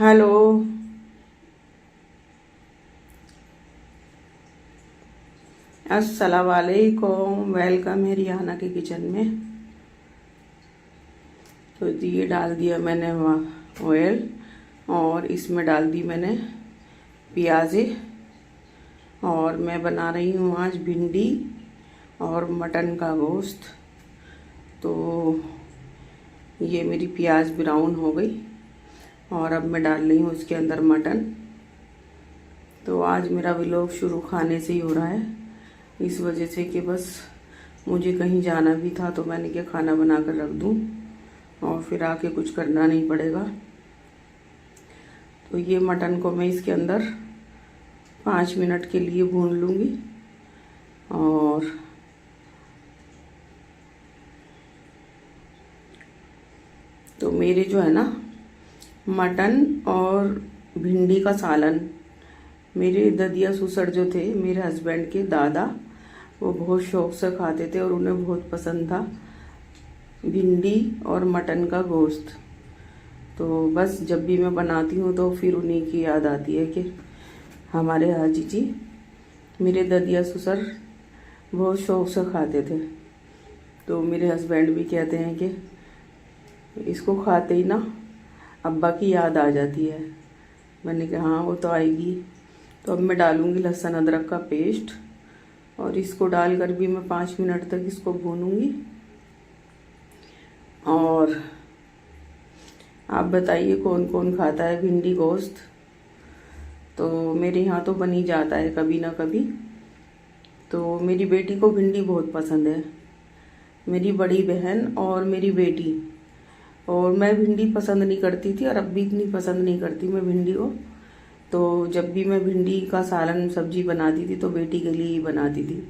Hello. अस्सलाम वालेकुम। Welcome है रिहाना के किचन में। तो ये डाल दिया मैंने ऑयल और इसमें डाल दी मैंने प्याज़े। और मैं बना रही हूँ आज भिंडी और मटन का गोश्त। तो ये मेरी प्याज ब्राउन हो गई और अब मैं डाल रही हूँ इसके अंदर मटन। तो आज मेरा व्लॉग शुरू खाने से ही हो रहा है, इस वजह से कि बस मुझे कहीं जाना भी था तो मैंने क्या खाना बना कर रख दूँ और फिर आके कुछ करना नहीं पड़ेगा। तो ये मटन को मैं इसके अंदर 5 मिनट के लिए भून लूँगी। और तो मेरे जो है ना मटन और भिंडी का सालन, मेरे ददिया ससुर जो थे मेरे हस्बैंड के दादा, वो बहुत शौक से खाते थे और उन्हें बहुत पसंद था भिंडी और मटन का गोश्त। तो बस जब भी मैं बनाती हूँ तो फिर उन्हीं की याद आती है कि हमारे हाजी जी, मेरे ददिया ससुर बहुत शौक से खाते थे। तो मेरे हस्बैंड भी कहते हैं कि इसको खाते ही ना अब्बा की याद आ जाती है। मैंने कहा हाँ वो तो आएगी। तो अब मैं डालूँगी लहसुन अदरक का पेस्ट और इसको डालकर भी मैं 5 मिनट तक इसको भूनूंगी। और आप बताइए कौन कौन खाता है भिंडी गोश्त। तो मेरे यहाँ तो बन ही जाता है कभी ना कभी। तो मेरी बेटी को भिंडी बहुत पसंद है, मेरी बड़ी बहन और मेरी बेटी। और मैं भिंडी पसंद नहीं करती थी और अब भी इतनी पसंद नहीं करती मैं भिंडी को। तो जब भी मैं भिंडी का सालन सब्जी बनाती थी तो बेटी के लिए ही बनाती थी,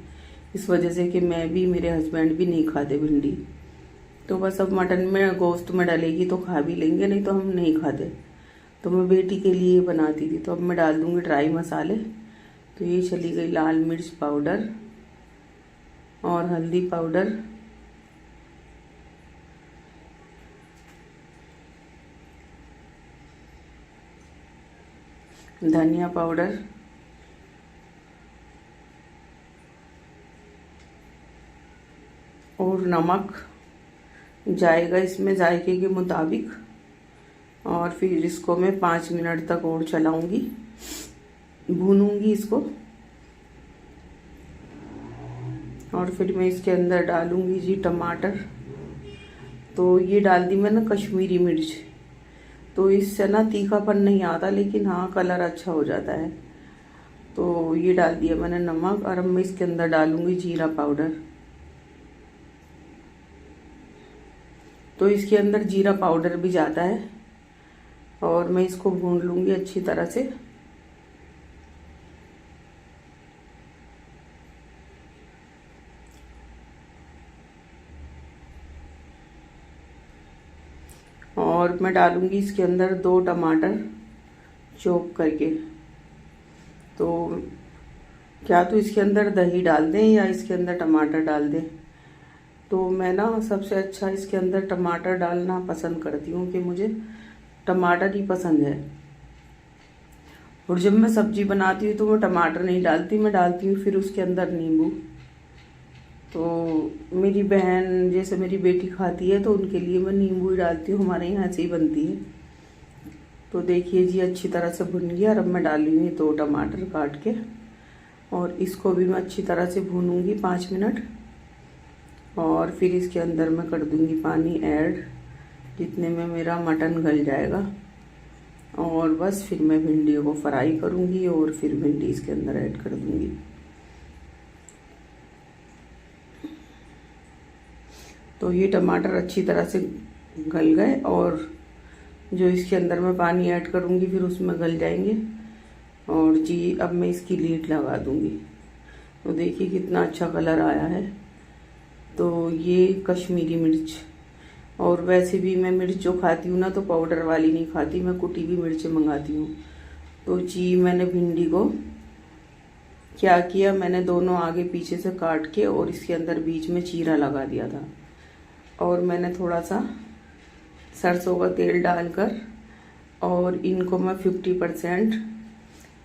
इस वजह से कि मैं भी, मेरे हस्बैंड भी नहीं खाते भिंडी। तो बस अब मटन में गोश्त में डालेगी तो खा भी लेंगे, नहीं तो हम नहीं खाते। तो मैं बेटी के लिए बनाती थी। तो अब मैं डाल दूँगी ड्राई मसाले। तो ये चली गई लाल मिर्च पाउडर और हल्दी पाउडर, धनिया पाउडर, और नमक जाएगा इसमें जायके के मुताबिक। और फिर इसको मैं 5 मिनट तक और चलाऊंगी, भूनूंगी इसको। और फिर मैं इसके अंदर डालूंगी जी टमाटर। तो ये डाल दी मैंने कश्मीरी मिर्च। तो इससे ना तीखापन नहीं आता, लेकिन हाँ कलर अच्छा हो जाता है। तो ये डाल दिया मैंने नमक। और अब मैं इसके अंदर डालूंगी जीरा पाउडर। तो इसके अंदर जीरा पाउडर भी जाता है और मैं इसको भून लूँगी अच्छी तरह से। और मैं डालूँगी इसके अंदर 2 टमाटर चॉप करके। तो क्या तो इसके अंदर दही डाल दें या इसके अंदर टमाटर डाल दें। तो मैं ना सबसे अच्छा इसके अंदर टमाटर डालना पसंद करती हूँ कि मुझे टमाटर ही पसंद है। और जब मैं सब्जी बनाती हूँ तो मैं टमाटर नहीं डालती, मैं डालती हूँ फिर उसके अंदर नींबू। तो मेरी बहन जैसे मेरी बेटी खाती है तो उनके लिए मैं नींबू ही डालती हूँ, हमारे यहाँ ऐसे ही बनती है। तो देखिए जी अच्छी तरह से भुन गया। और अब मैं डालूँगी 2 टमाटर काट के और इसको भी मैं अच्छी तरह से भूनूँगी 5 मिनट। और फिर इसके अंदर मैं कर दूँगी पानी ऐड, जितने में मेरा मटन गल जाएगा। और बस फिर मैं भिंडियों को फ्राई करूँगी और फिर भिंडी इसके अंदर ऐड कर दूँगी। तो ये टमाटर अच्छी तरह से गल गए और जो इसके अंदर मैं पानी ऐड करूँगी फिर उसमें गल जाएंगे। और जी अब मैं इसकी लीड लगा दूँगी। तो देखिए कितना अच्छा कलर आया है। तो ये कश्मीरी मिर्च, और वैसे भी मैं मिर्च जो खाती हूँ ना तो पाउडर वाली नहीं खाती, मैं कुटी हुई मिर्च मंगाती हूँ। तो जी मैंने भिंडी को क्या किया, मैंने दोनों आगे पीछे से काट के और इसके अंदर बीच में चीरा लगा दिया था। और मैंने थोड़ा सा सरसों का तेल डालकर और इनको मैं 50%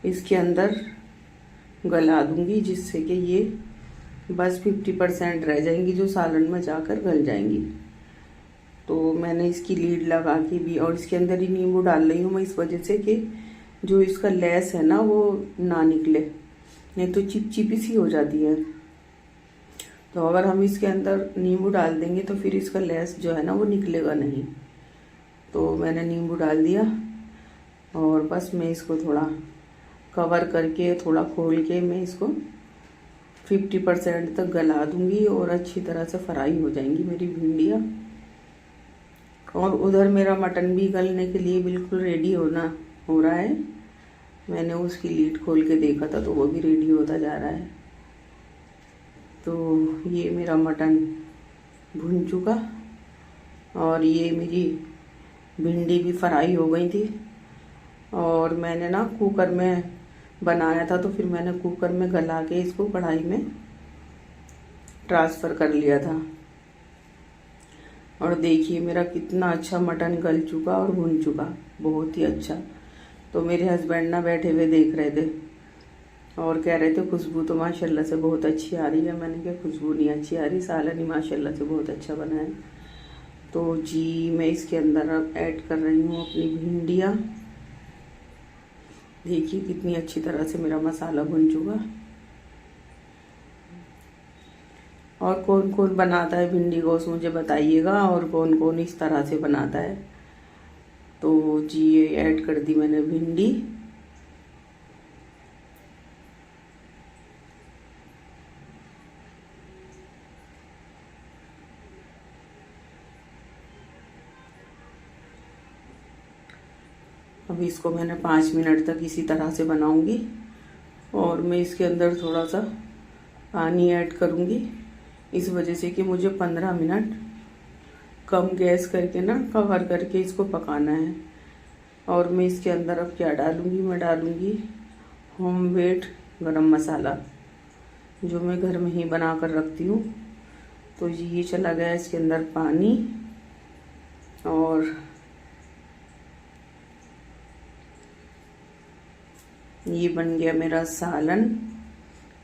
इसके अंदर गला दूंगी, जिससे कि ये बस 50% रह जाएंगी जो सालन में जाकर गल जाएंगी। तो मैंने इसकी लीड लगा के भी, और इसके अंदर ही नींबू डाल रही हूँ मैं इस वजह से कि जो इसका लेस है ना वो ना निकले, नहीं तो चिपचिपी सी हो जाती है। तो अगर हम इसके अंदर नींबू डाल देंगे तो फिर इसका लेस जो है ना वो निकलेगा नहीं। तो मैंने नींबू डाल दिया और बस मैं इसको थोड़ा कवर करके थोड़ा खोल के मैं इसको 50% तक गला दूंगी और अच्छी तरह से फ्राई हो जाएंगी मेरी भिंडियाँ। और उधर मेरा मटन भी गलने के लिए बिल्कुल रेडी हो रहा है। मैंने उसकी लीड खोल के देखा था तो वो भी रेडी होता जा रहा है। तो ये मेरा मटन भुन चुका और ये मेरी भिंडी भी फ्राई हो गई थी। और मैंने ना कुकर में बनाया था तो फिर मैंने कुकर में गला के इसको कढ़ाई में ट्रांसफ़र कर लिया था। और देखिए मेरा कितना अच्छा मटन गल चुका और भुन चुका, बहुत ही अच्छा। तो मेरे हस्बैंड ना बैठे हुए देख रहे थे और कह रहे थे खुशबू तो माशाल्लाह से बहुत अच्छी आ रही है। मैंने कहा खुशबू नहीं अच्छी आ रही, सालन ही माशाल्लाह से बहुत अच्छा बना है। तो जी मैं इसके अंदर अब ऐड कर रही हूँ अपनी भिंडियाँ। देखिए कितनी अच्छी तरह से मेरा मसाला भुन चुका। और कौन कौन बनाता है भिंडी गोश्त मुझे बताइएगा, और कौन कौन इस तरह से बनाता है। तो जी ये ऐड कर दी मैंने भिंडी। अब इसको मैंने 5 मिनट तक इसी तरह से बनाऊंगी और मैं इसके अंदर थोड़ा सा पानी ऐड करूंगी, इस वजह से कि मुझे 15 मिनट कम गैस करके ना कवर करके इसको पकाना है। और मैं इसके अंदर अब क्या डालूंगी, मैं डालूंगी होममेड गरम मसाला जो मैं घर में ही बना कर रखती हूँ। तो ये चला गया इसके अंदर पानी और ये बन गया मेरा सालन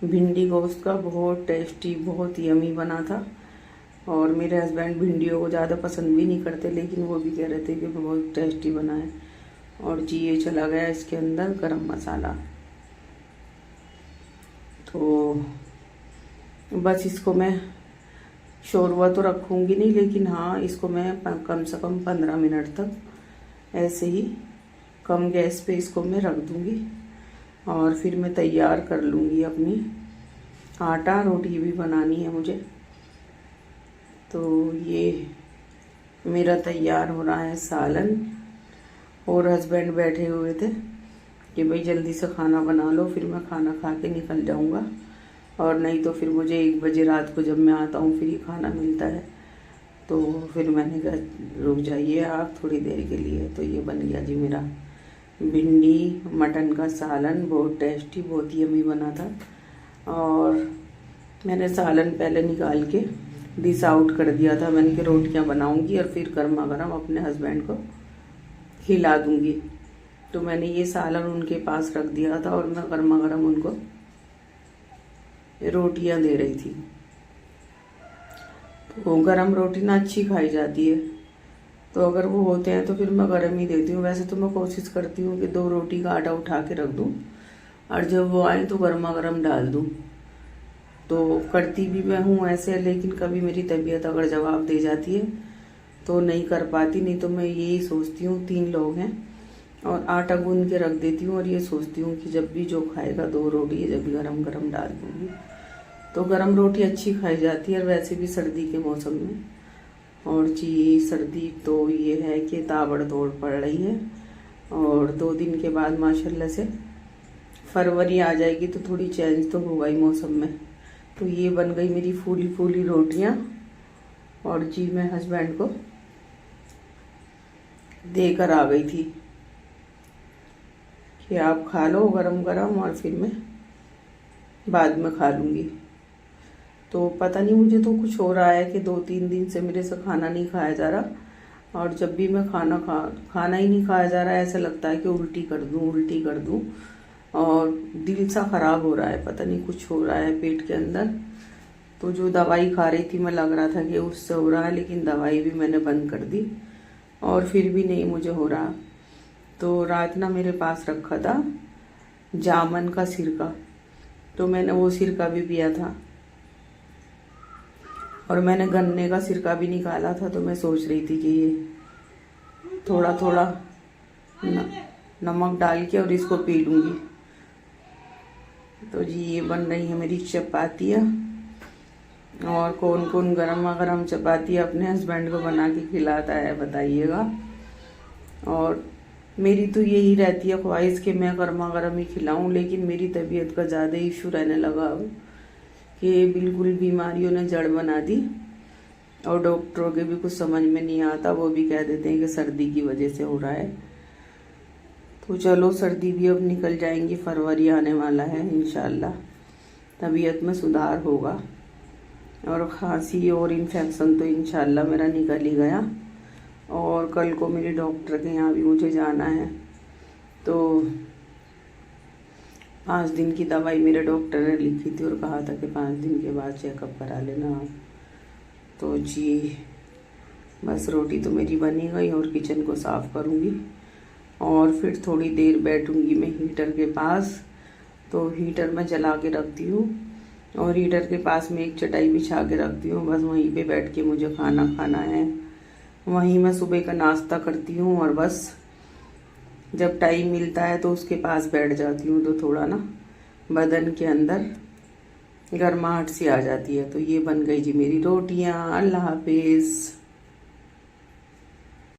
भिंडी गोश्त का। बहुत टेस्टी, बहुत यमी बना था। और मेरे हस्बैंड भिंडियों को ज़्यादा पसंद भी नहीं करते, लेकिन वो भी कह रहे थे कि बहुत टेस्टी बना है। और जी ये चला गया इसके अंदर गरम मसाला। तो बस इसको मैं शोरवा तो रखूँगी नहीं, लेकिन हाँ इसको मैं कम से कम 15 मिनट तक ऐसे ही कम गैस पे इसको मैं रख दूँगी। और फिर मैं तैयार कर लूँगी अपनी आटा, रोटी भी बनानी है मुझे। तो ये मेरा तैयार हो रहा है सालन। और हस्बैंड बैठे हुए थे कि भाई जल्दी से खाना बना लो, फिर मैं खाना खा के निकल जाऊँगा, और नहीं तो फिर मुझे 1 बजे रात को जब मैं आता हूँ फिर ही खाना मिलता है। तो फिर मैंने कहा रुक जाइए आप थोड़ी देर के लिए। तो ये बन गया जी मेरा भिंडी मटन का सालन, बहुत टेस्टी, बहुत यमी बना था। और मैंने सालन पहले निकाल के डिश आउट कर दिया था। मैंने कि रोटियां बनाऊंगी और फिर गर्मा गर्म अपने हस्बैंड को खिला दूंगी। तो मैंने ये सालन उनके पास रख दिया था और मैं गर्मा गर्म उनको रोटियां दे रही थी। तो गरम रोटी ना अच्छी खाई जाती है, तो अगर वो होते हैं तो फिर मैं गरम ही देती हूँ। वैसे तो मैं कोशिश करती हूँ कि 2 रोटी का आटा उठा के रख दूँ और जब वो आए तो गर्मा गर्म डाल दूँ। तो करती भी मैं हूँ ऐसे, लेकिन कभी मेरी तबीयत अगर जवाब दे जाती है तो नहीं कर पाती। नहीं तो मैं यही सोचती हूँ 3 लोग हैं और आटा गूंद के रख देती हूँ और ये सोचती हूँ कि जब भी जो खाएगा 2 रोटी जब भी गरम गरम डाल दूँगी। तो गरम रोटी अच्छी खाई जाती है, वैसे भी सर्दी के मौसम में। और जी सर्दी तो ये है कि ताबड़तोड़ पड़ रही है, और 2 दिन के बाद माशाल्लाह से फरवरी आ जाएगी तो थोड़ी चेंज तो होगा ही मौसम में। तो ये बन गई मेरी फूली फूली रोटियां, और जी मैं हस्बैंड को देकर आ गई थी कि आप खा लो गरम गरम और फिर मैं बाद में खा लूँगी। तो पता नहीं मुझे तो कुछ हो रहा है कि 2-3 दिन से मेरे से खाना नहीं खाया जा रहा। और जब भी मैं खाना ही नहीं खाया जा रहा है, ऐसा लगता है कि उल्टी कर दूं। और दिल सा खराब हो रहा है, पता नहीं कुछ हो रहा है पेट के अंदर। तो जो दवाई खा रही थी मैं, लग रहा था कि उससे हो रहा है, लेकिन दवाई भी मैंने बंद कर दी और फिर भी नहीं मुझे हो रहा। तो रात ना मेरे पास रखा था जामन का सिरका, तो मैंने वो सिरका भी पिया था। और मैंने गन्ने का सिरका भी निकाला था। तो मैं सोच रही थी कि ये थोड़ा थोड़ा नमक डाल के और इसको पी लूँगी। तो जी ये बन रही है मेरी चपातियाँ। और कौन कौन गरमा गरम चपाती अपने हस्बैंड को बना के खिलाता है बताइएगा। और मेरी तो यही रहती है ख्वाहिश कि मैं गर्मा गर्म ही खिलाऊं, लेकिन मेरी तबीयत का ज़्यादा इशू रहने लगा अब कि बिल्कुल बीमारियों ने जड़ बना दी। और डॉक्टरों के भी कुछ समझ में नहीं आता, वो भी कह देते हैं कि सर्दी की वजह से हो रहा है। तो चलो सर्दी भी अब निकल जाएंगी, फरवरी आने वाला है, इंशाल्लाह तबीयत में सुधार होगा। और खांसी और इन्फेक्शन तो इंशाल्लाह मेरा निकल ही गया। और कल को मेरे डॉक्टर के यहाँ भी मुझे जाना है। तो 5 दिन की दवाई मेरे डॉक्टर ने लिखी थी और कहा था कि 5 दिन के बाद चेकअप करा लेना आप। तो जी बस रोटी तो मेरी बनी गई और किचन को साफ़ करूँगी और फिर थोड़ी देर बैठूँगी मैं हीटर के पास। तो हीटर मैं जला के रखती हूँ और हीटर के पास में एक चटाई बिछा के रखती हूँ। बस वहीं पे बैठ के मुझे खाना खाना है। वहीं मैं सुबह का नाश्ता करती हूँ और बस जब टाइम मिलता है तो उसके पास बैठ जाती हूँ। तो थोड़ा ना बदन के अंदर गर्माहट सी आ जाती है। तो ये बन गई जी मेरी रोटियाँ। अल्लाह हाफिज़।